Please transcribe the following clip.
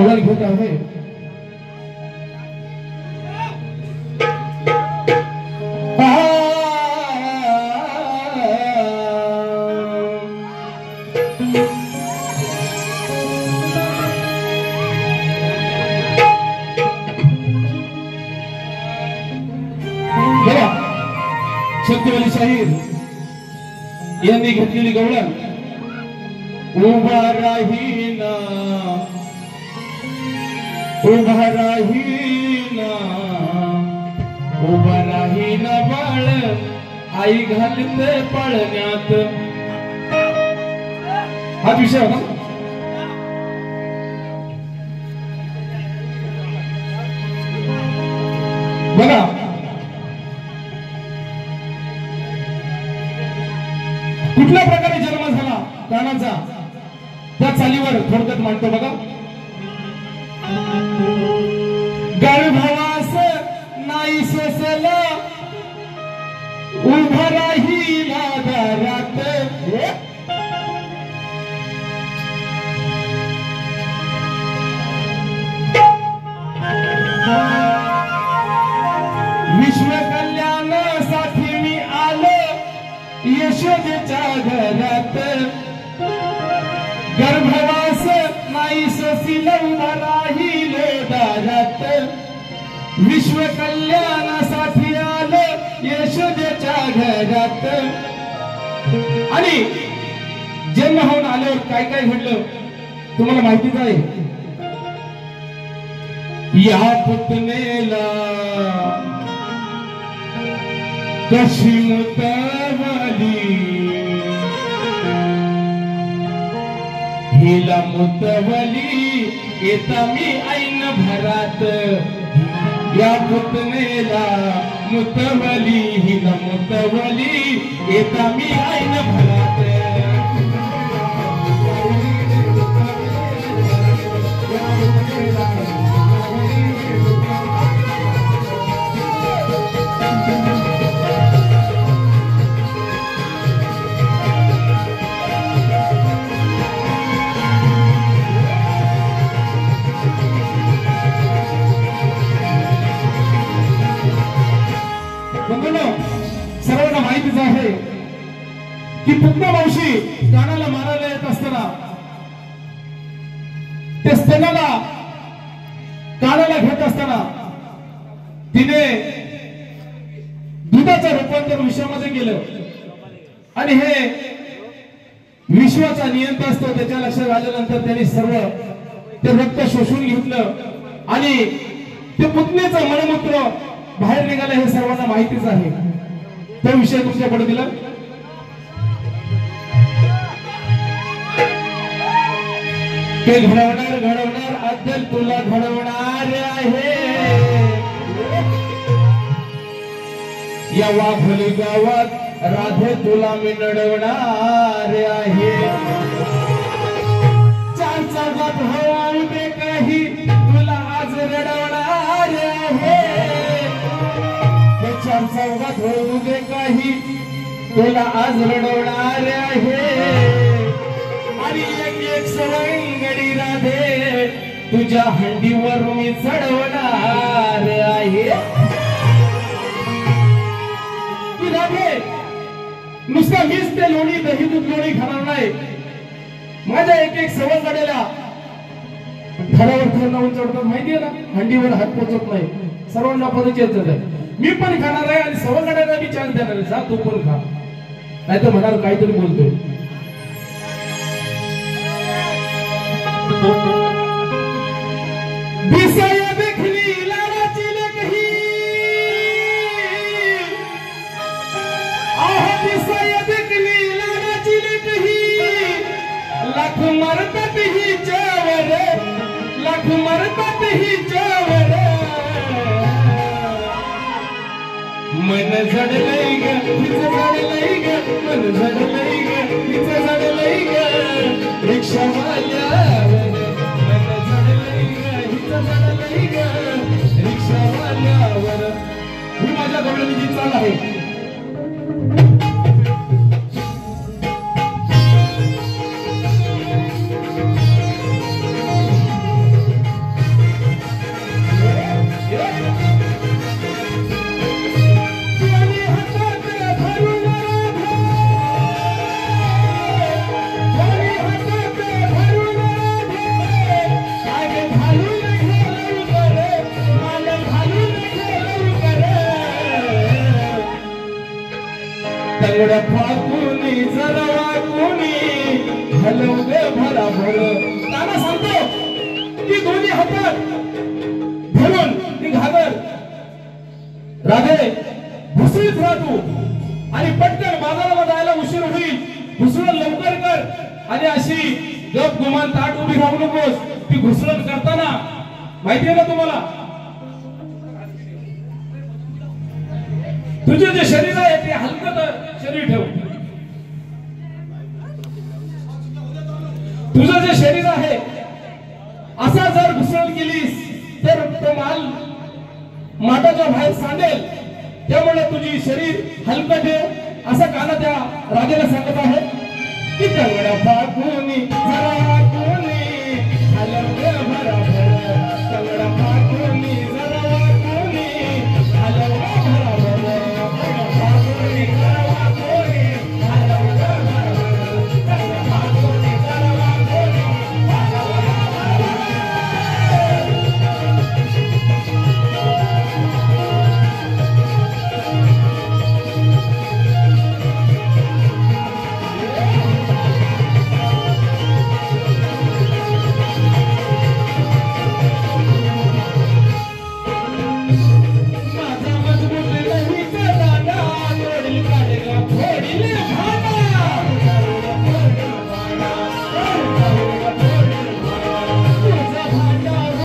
घेत आहे शक्तिवाली शाहीर यांनी घेतलेली गवळण उभा राहीना उभा राहीना उभा राहीना बाळ आई घालते पाळण्यात हा विषय होता बघा कुठल्या प्रकारे जन्म झाला प्राणाचा त्या चालीवर थोडक्यात मांडतो बघा गर्भवास नाही सोसला उभा राहिला दारात विश्व कल्याणासाठी मी आलो यशोदेच्या घरात गर्भवास नाही सोसिला उभा राहिले दारात विश्व कल्याणासाठी आलो यशोदेच्या घरात आणि जन्म होऊन आल्यावर काय काय घडलं तुम्हाला माहितीच आहे या पुतनेला कशी मुतवली हिला मुतवली येता मी ऐन भरात या पुतनेला मुतवली हिला मुतवली येता मी ऐन भरात सर्वांना माहितीच आहे की पुतना मावशी कानाला मारायला येत असताना ते स्तनाला कानाला घेत असताना तिने दुधाचं रूपांतर विषामध्ये केलं आणि हे विश्वाचा नियंत्रण असतो त्याच्या लक्षात आल्यानंतर त्यांनी सर्व ते रक्त शोषून घेतलं आणि ते पुतणेचं मलमूत्र बाहेर निघालं हे सर्वांना माहितीच आहे तो विषय तुमच्याकडे दिला ते घडवणार अद्दल तुला घडवणार आहे या वाघोली गावात राधे तुला मी नडवणार आहे चार चौघात होऊ दे काही तुला आज रडवणार आहे चार चौघात होऊ दे काही तुला आज रडवणार आहे आणि एक सवंगडी राधे तुझ्या हंडीवर मी चढवणार आहे की राधे नुसता मीच ते लोणी दही दूध लोणी खाणार नाही माझ्या एक सवंगडीला घरावर खाऊन चढतात माहितीये ना हंडीवर हात पोचत नाही सर्वांना परिचयच आहे मी पण खाणार आहे आणि सवंगड्यांना मी चान्स देणार आहे जा तू पण खा नाही तर म्हणाल काहीतरी बोलतोय दिसाया देखली लाडाची लेकही आह दिसाया देखली लाडाची लेकही लाख मरतात ही चावर लाख मरतात ही चावर मन झडलंय ग तिचं झडलंय ग मन झडलंय ग तिचं झडलंय ग रिक्षावाल्यावर मन झडलंय ग हिचं झडलंय ग रिक्षावाल्यावर ही माझ्या गवळणीची चाल आहे तंगड फाकुनी जरा वाकुनी हलवले भराभर ताना सांगतो की दोन्ही हातात धरून ती घागर राधे भुसळीत राहा तू आणि पटकन बाजारामध्ये जायला उशीर होईल घुसळण लवकर कर आणि अशी गप गुमान ताट उभी राहू नकोस ती घुसळण करताना माहितीये ना तुम्हाला तुझे जे शरीर आहे ते हलकं शरीर ठेव तुझं जे शरीर आहे असा जर घुसळण केलीस तर तो माल माटाच्या बाहेर सांडेल त्यामुळे तुझी शरीर हलकं ठेव असं काना त्या राजाला सांगत आहे की तंगड फाकुनी जरा वाकुनी हलवले भराभर तंगड फाकुनी